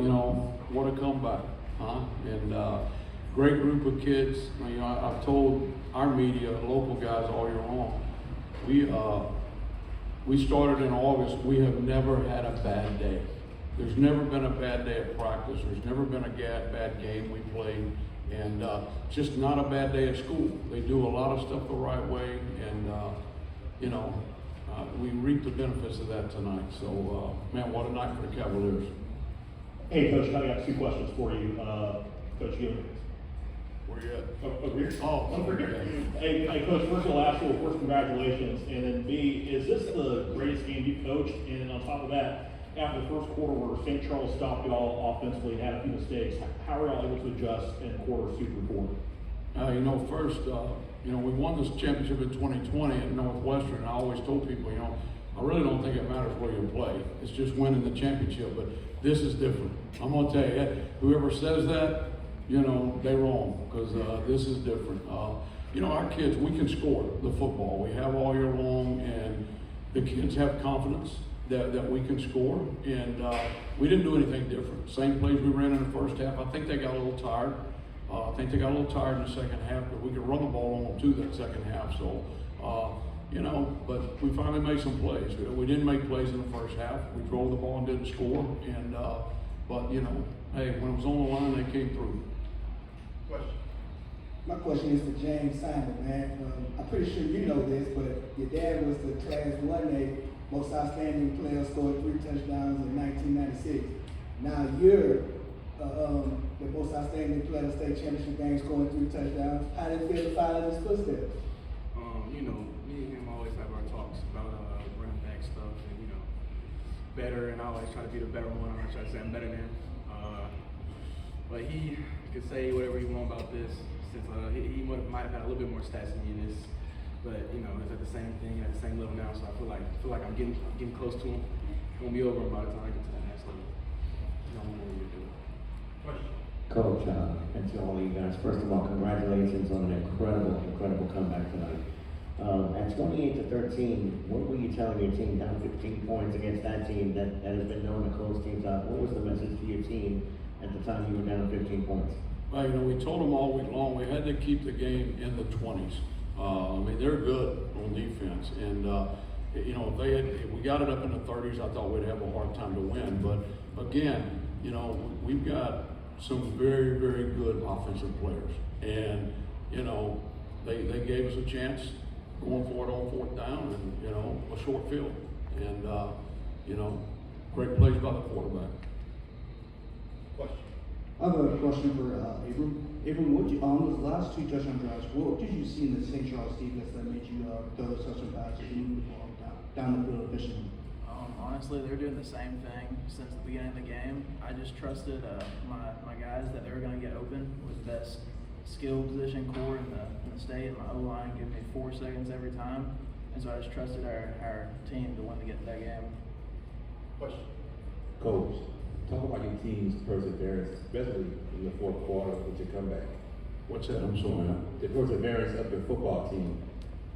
what a comeback, huh? And great group of kids. I've told our media, local guys all year long, we started in August. We have never had a bad day. There's never been a bad day at practice. There's never been a bad game we played. And just not a bad day at school. They do a lot of stuff the right way, and we reap the benefits of that tonight. So, man, what a night for the Cavaliers. Hey, Coach, I got two questions for you. Coach Guin. Where you at? Over here. Over here. Hey, Coach, first of all, ask you, first, congratulations. And then B, is this the greatest game you coached? And on top of that, after the first quarter where St. Charles stopped y'all offensively and had a few mistakes, how are y'all able to adjust in quarters 2 through 4? First, we won this championship in 2020 at Northwestern, and I always told people, I really don't think it matters where you play. It's just winning the championship, but this is different. I'm gonna tell you, whoever says that, they're wrong, because this is different. Our kids, we can score the football. We have all year long, and the kids have confidence that we can score, and we didn't do anything different. Same plays we ran in the first half. I think they got a little tired. In the second half, but we could run the ball on them too that second half. So, but we finally made some plays. We didn't make plays in the first half. We drove the ball and didn't score. And hey, when it was on the line, they came through. Question. My question is for James Simon, man. I'm pretty sure you know this, but your dad was the Class 1A most outstanding player, scored 3 touchdowns in 1996. Now you're the most outstanding player in the state championship game, scoring 3 touchdowns. How did it feel to follow his footsteps? Me and him always have our talks about running back stuff and, better, and I always try to be the better one. I try to say I'm better than him. But he could say whatever he wants about this, since he might have had a little bit more stats than me in this. But it's at the same thing, at the same level now. So I feel like I'm getting close to him. It won't be over by the time I get to the next level. I don't know what we're doing. Coach, and to all of you guys, first of all, congratulations on an incredible comeback tonight. At 28-13, what were you telling your team down 15 points against that team that has been known to close teams out? What was the message to your team at the time you were down 15 points? Well, we told them all week long we had to keep the game in the 20s. They're good on defense, and if we got it up in the 30s, I thought we'd have a hard time to win. But again, we've got some very, very good offensive players, and they gave us a chance going for it on 4th down, and a short field, and great plays by the quarterback. Question. I have a question for Abram. Abram, on those last 2 touchdown drives, what did you see in the St. Charles defense that made you throw those touchdown passes and move the ball down the field efficiently? Honestly, they're doing the same thing since the beginning of the game. I just trusted my guys that they were going to get open with the best skill position core in the state. My O-line gave me 4 seconds every time, and so I just trusted our team to win to get that game. Question. Coach, talk about your team's perseverance, especially in the 4th quarter with your comeback. What's that? I'm sorry. The perseverance of your football team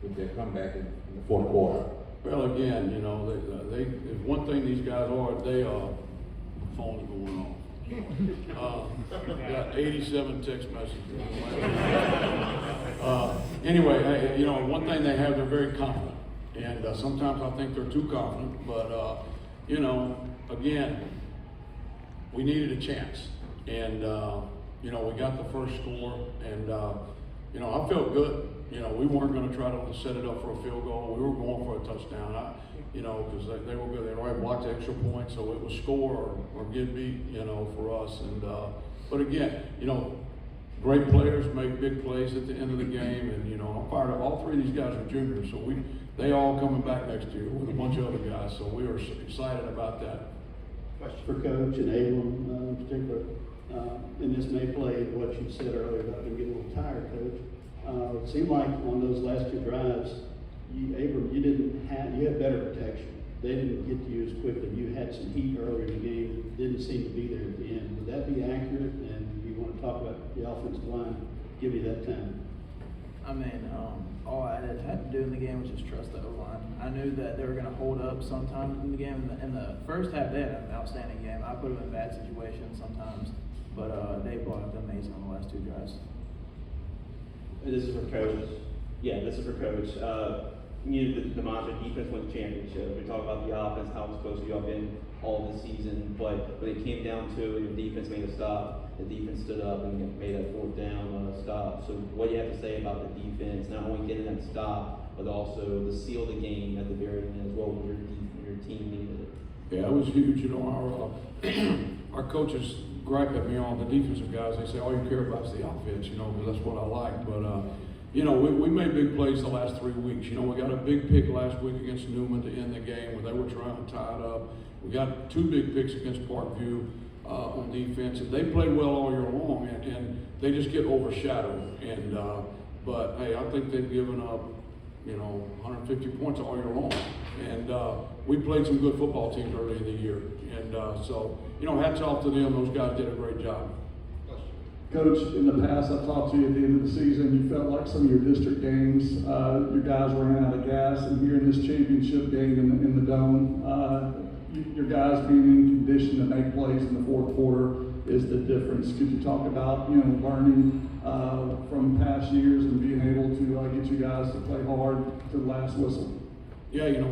with their comeback in the 4th quarter. Well, again, if one thing these guys are, they are. The phone's going off. Got 87 text messages. Anyway, one thing they have, they're very confident, and sometimes I think they're too confident. But again, we needed a chance, and we got the first score, and I felt good. We weren't going to try to set it up for a field goal. We were going for a touchdown. Because they were good. They already blocked the extra point, so it was score or get beat, for us. And but again, great players make big plays at the end of the game, and I'm fired up. All 3 of these guys are juniors, so they all coming back next year with a bunch of other guys. So we are excited about that. For Coach and Abram in particular, and this may play into what you said earlier about them getting a little tired, Coach. It seemed like on those last 2 drives, Abram, you had better protection. They didn't get to you as quickly. You had some heat earlier in the game that didn't seem to be there at the end. Would that be accurate? And you want to talk about the offensive line, give you that time? All I had to do in the game was just trust the O-line. I knew that they were going to hold up sometimes in the game. In the first half, they had an outstanding game. I put them in bad situations sometimes, but they blocked amazing on the last 2 drives. This is for Coach. Yeah, this is for Coach. The mantra, defense wins the championship. We talk about the offense, how it's supposed to be up in all the season, but when it came down to it, the defense made a stop. The defense stood up and made a 4th down stop. So what do you have to say about the defense, not only getting that stop, but also the seal of the game at the very end as well when your team needed it? Yeah, it was huge. You know, our coaches gripe at me on the defensive guys. They say all you care about is the offense, you know, because that's what I like. But you know, we made big plays the last 3 weeks. You know, we got a big pick last week against Newman to end the game where they were trying to tie it up. We got 2 big picks against Parkview on defense, and they played well all year long, and they just get overshadowed. And but hey, I think they've given up, you know, 150 points all year long. And we played some good football teams early in the year. And so, you know, hats off to them. Those guys did a great job. Coach, in the past, I've talked to you at the end of the season, you felt like some of your district games, your guys ran out of gas, and here in this championship game in the Dome, your guys being in condition to make plays in the 4th quarter is the difference. Could you talk about, you know, learning from past years and being able to get you guys to play hard to the last whistle? Yeah, you know,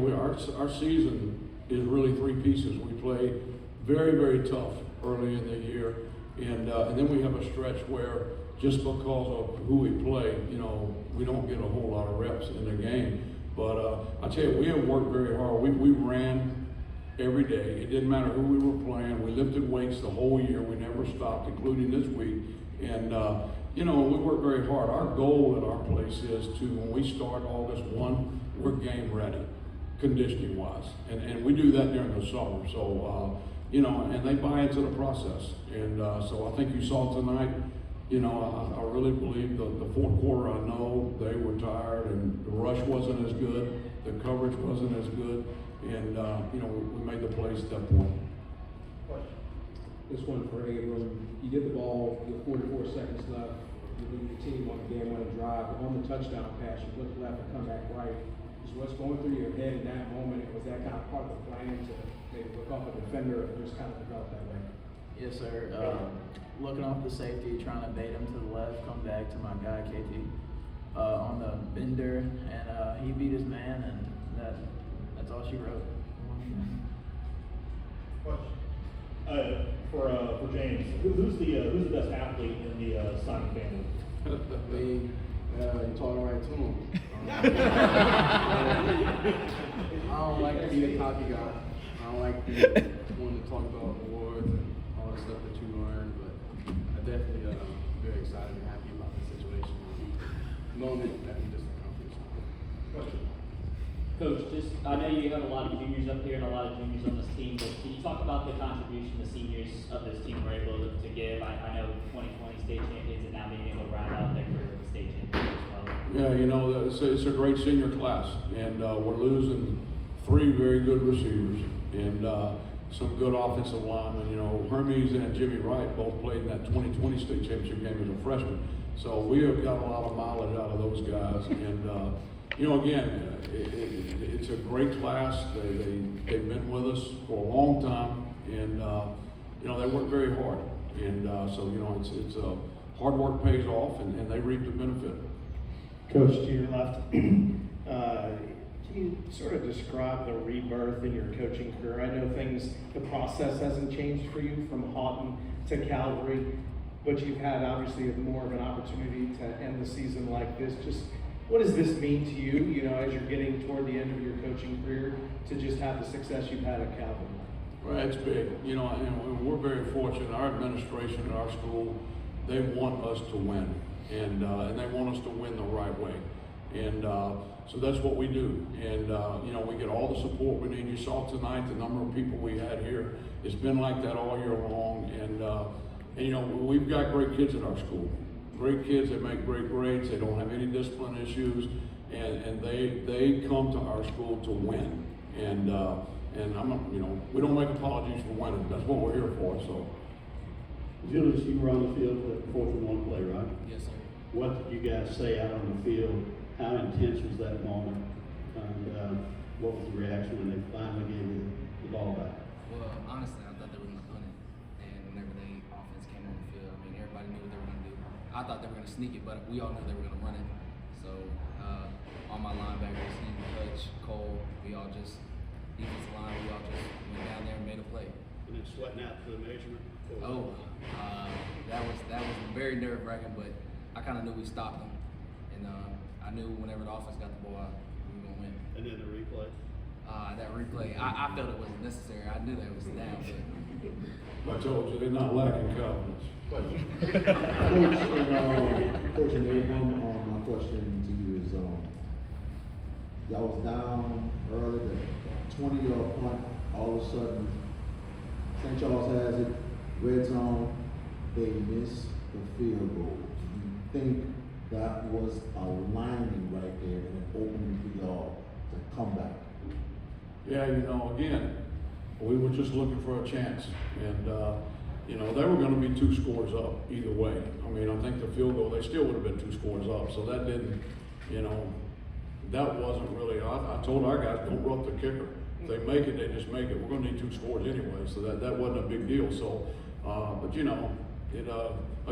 our season is really 3 pieces. We play very, very tough early in the year. And then we have a stretch where just because of who we play, you know, we don't get a whole lot of reps in the game. But I tell you, we have worked very hard. We ran every day. It didn't matter who we were playing. We lifted weights the whole year. We never stopped, including this week. And, you know, we worked very hard. Our goal at our place is to, when we start August 1, we're game ready, conditioning-wise. And we do that during the summer. So, you know, and they buy into the process. And so I think you saw tonight, you know, I really believe the 4th quarter, I know they were tired and the rush wasn't as good, the coverage wasn't as good, and, you know, we made the plays at that point. This one for Abram. You get the ball with 44 seconds left. You lead your team on the game-winning drive. On the touchdown pass, you look left and come back right. Is what's going through your head in that moment? Was that kind of part of the plan to maybe look off a defender or just kind of develop that way? Yes, sir. Looking off the safety, trying to bait him to the left, come back to my guy, KT, on the bender, and he beat his man, and that's all she wrote. For James, who's the best athlete in the Simon family? You're talking right to him. I don't like to be the cocky guy. I don't like to be one to talk about awards and all the stuff that you learn, but I definitely very excited and happy about the situation. Moment that we just accomplished. Coach, I know you have a lot of juniors up here and a lot of juniors on this team, but can you talk about the contribution the seniors of this team were able to give? I know 2020 state champions and now being able to round out their career with state champions as well. Yeah, you know, it's a great senior class, and we're losing 3 very good receivers and some good offensive linemen. You know, Hermes and Jimmy Wright both played in that 2020 state championship game as a freshman. So we have got a lot of mileage out of those guys. And, you know, again, it's a great class. They've been with us for a long time. And, you know, they work very hard. And so, you know, it's hard work pays off, and they reap the benefit. Coach, to your left, can you sort of describe the rebirth in your coaching career? I know the process hasn't changed for you from Houghton to Calvary, but you've had obviously more of an opportunity to end the season like this. Just what does this mean to you, you know, as you're getting toward the end of your coaching career, to just have the success you've had at Calvary? Well, it's big, you know, and we're very fortunate. Our administration at our school, they want us to win, and they want us to win the right way, and so that's what we do. And you know, we get all the support we need. You saw tonight the number of people we had here. It's been like that all year long, and you know, we've got great kids at our school. Great kids that make great grades. They don't have any discipline issues, and they come to our school to win. And you know, we don't make apologies for winning. That's what we're here for. So. Julius, you were on the field for the 4th and 1 play, right? Yes, sir. What did you guys say out on the field? How intense was that moment? And what was the reaction when they finally gave you the ball back? Well, honestly, I thought they were going to punt it. And whenever the offense came on the field, I mean, everybody knew what they were going to do. I thought they were going to sneak it, but we all knew they were going to run it. So, all my linebackers, even Coach Cole, we all just, defensive line, we all just went down there and made a play. And then sweating out to the measurement? That was very nerve-wracking, but I kind of knew we stopped them. And I knew whenever the offense got the ball, we were going to win. And then the replay? That replay, I felt it wasn't necessary. I knew that it was down, but I told you, they're not lacking confidence. Coach Abram, my question to you is, y'all was down early, the 20-yard punt, all of a sudden, St. Charles has it, red zone, they miss the field goal. Do you think that was a lining right there and an opening for y'all to come back? Yeah, again, we were just looking for a chance. And, they were going to be 2 scores up either way. I mean, I think the field goal, they still would have been 2 scores up. So that didn't, that wasn't really, I told our guys, don't rough the kicker. If they make it, they just make it. We're going to need 2 scores anyway. So that wasn't a big deal. So, but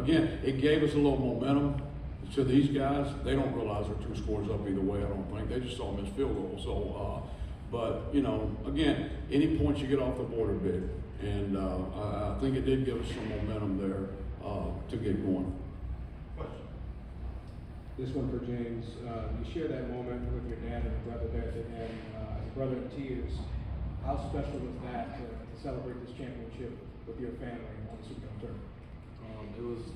again, it gave us a little momentum. To these guys, they don't realize they're 2 scores up either way, I don't think. They just saw them as field goals. So, but, again, any points you get off the board are big. And I think it did give us some momentum there to get going. Question. This one for James. You shared that moment with your dad and brother there at the end, as a brother in tears. How special was that to celebrate this championship with your family on the Superdome turf? It was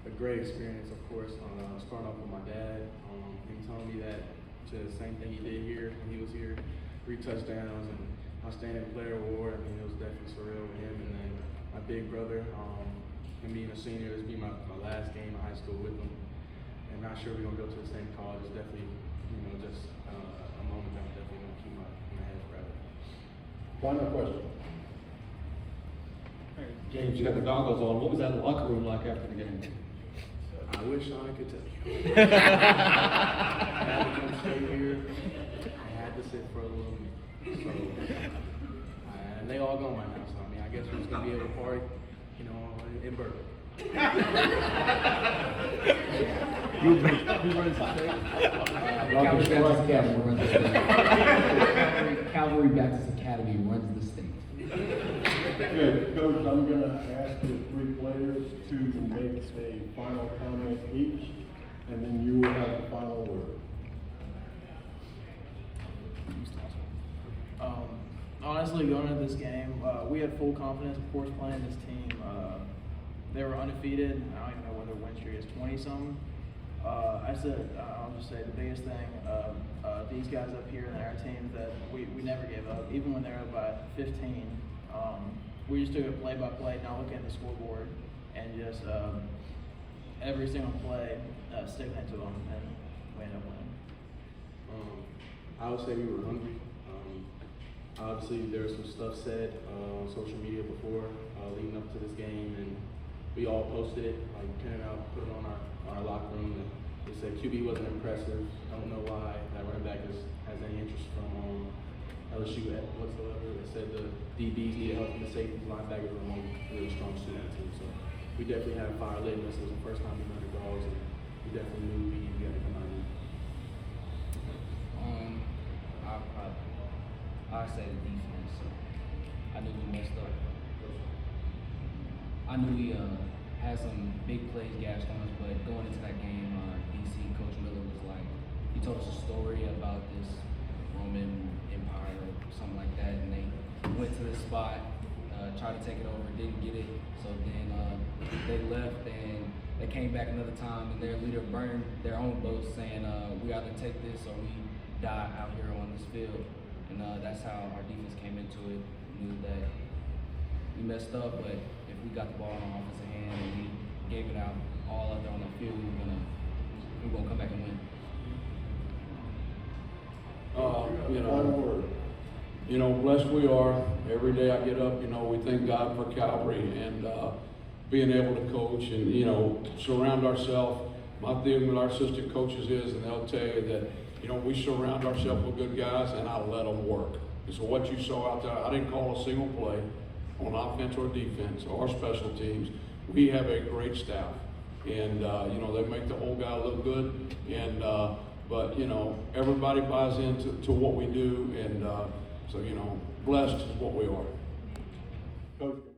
a great experience, of course. Starting off with my dad, him telling me that the same thing he did here when he was here, 3 touchdowns and outstanding player award. I mean, it was definitely surreal with him. And then my big brother, him being a senior, this will be my last game in high school with him. And not sure we're gonna go to the same college. It's definitely, just a moment that I'm definitely gonna keep my head forever. Final question. James, you got the goggles on. What was that locker room like after the game? I wish I could tell you. I had to come straight here. I had to sit for a little minute. So, and they all gone by now. So I mean, I guess we're just gonna be able to party, in Berkeley. Who runs the state? Calvary Baptist Academy runs the state. Good. Coach, I'm going to ask the 3 players to make a final comment each, and then you will have the final word. Honestly, going into this game, we had full confidence, of course, playing this team. They were undefeated. I don't even know what their win streak is, 20-something. I'll just say the biggest thing, these guys up here and our team, that we never gave up, even when they were up by 15. We just took it play by play, not looking at the scoreboard, and just every single play sticking it to them, and we ended up winning. I would say we were hungry. Obviously, there was some stuff said on social media before, leading up to this game, and we all posted it, like printed out, put it on our locker room, and they said QB wasn't impressive. I don't know why that running back has any interest from LSU whatsoever. They said the DBs needed help from the safeties, linebackers were one really strong suit on the team. So we definitely had fire lit in us. It was the first time we were underdogs, and we definitely knew we had to come out of it. I say the defense. I knew we messed up. I knew we had some big plays gashed on us, but going into that game, DC Coach Miller was like, he told us a story about this Roman Empire or something like that, and they went to this spot, tried to take it over, didn't get it, so then they left and they came back another time, and their leader burned their own boats, saying we either take this or we die out here on this field. And that's how our defense came into it. We knew that we messed up, but if we got the ball in our offensive hand and we gave it out all out there on the field, we're gonna come back and win. Blessed we are. Every day I get up, we thank God for Calvary and being able to coach and, surround ourselves. My thing with our assistant coaches is, and they'll tell you that, we surround ourselves with good guys, and I let them work. And so what you saw out there, I didn't call a single play on offense or defense or special teams. We have a great staff, and they make the whole guy look good. And but everybody buys into what we do, and so blessed is what we are. Coach.